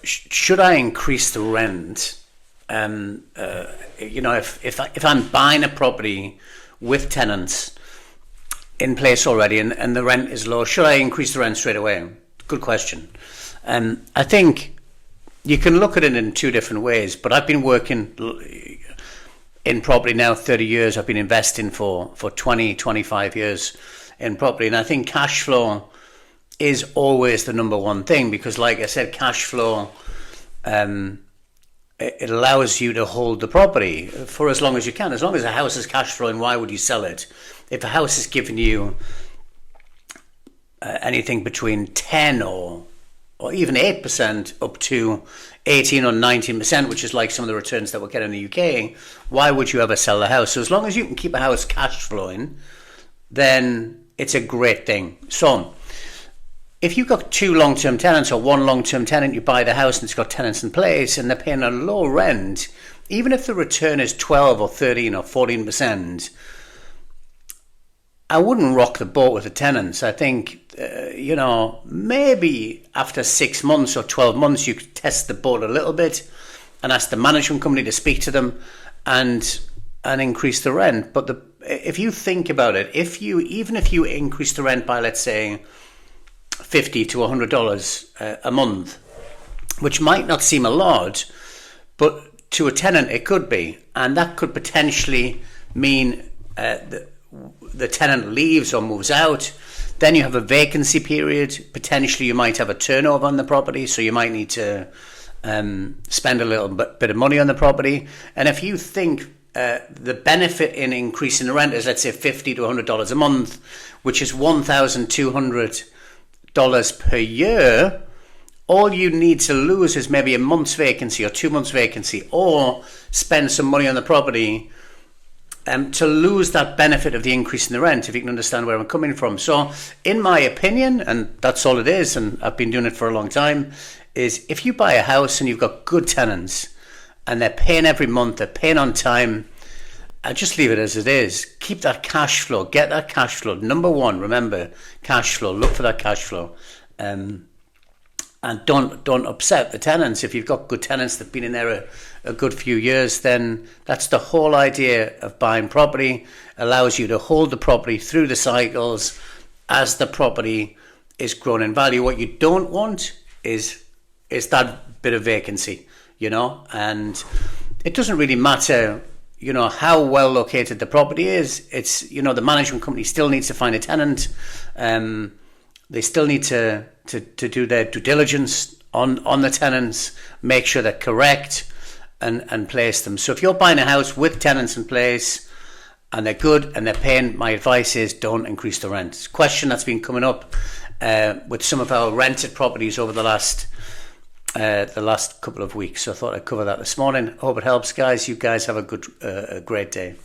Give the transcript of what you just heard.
should I increase the rent? If I'm buying a property with tenants in place already and the rent is low, should I increase the rent straight away? Good question. I think you can look at it in two different ways, but I've been working in property now 30 years. I've been investing for 20, 25 years in property, and I think cash flow is always the number one thing, because like I said, cash flow, it allows you to hold the property for as long as you can. As long as a house is cash flowing, why would you sell it? If a house is giving you anything between 10 or even 8% up to 18 or 19%, which is like some of the returns that we'll get in the UK, why would you ever sell the house? So as long as you can keep a house cash flowing, then it's a great thing. So if you've got two long-term tenants or one long-term tenant, you buy the house and it's got tenants in place and they're paying a low rent, even if the return is 12 or 13 or 14%, I wouldn't rock the boat with the tenants. I think, maybe after 6 months or 12 months, you could test the boat a little bit and ask the management company to speak to them and increase the rent. But if you think about it, even if you increase the rent by, let's say, $50 to $100 a month, which might not seem a lot, but to a tenant it could be, and that could potentially mean the tenant leaves or moves out. Then you have a vacancy period. Potentially you might have a turnover on the property, so you might need to spend a little bit of money on the property. And if you think the benefit in increasing the rent is, let's say, $50 to $100 a month, which is $1,200 per year, all you need to lose is maybe a month's vacancy or 2 months vacancy, or spend some money on the property to lose that benefit of the increase in the rent, if you can understand where I'm coming from. So in my opinion, and that's all it is, and I've been doing it for a long time, is if you buy a house and you've got good tenants and they're paying every month, they're paying on time, I just leave it as it is. Keep that cash flow. Get that cash flow. Number one, remember, cash flow. Look for that cash flow. And don't upset the tenants. If you've got good tenants that have been in there a good few years, then that's the whole idea of buying property. Allows you to hold the property through the cycles as the property is growing in value. What you don't want is that bit of vacancy, and it doesn't really matter how well located the property is. It's, the management company still needs to find a tenant. They still need to do their due diligence on the tenants, make sure they're correct and place them. So if you're buying a house with tenants in place and they're good and they're paying, my advice is don't increase the rent. It's a question that's been coming up with some of our rented properties over the last couple of weeks. So I thought I'd cover that this morning. Hope it helps, guys. You guys have a great day.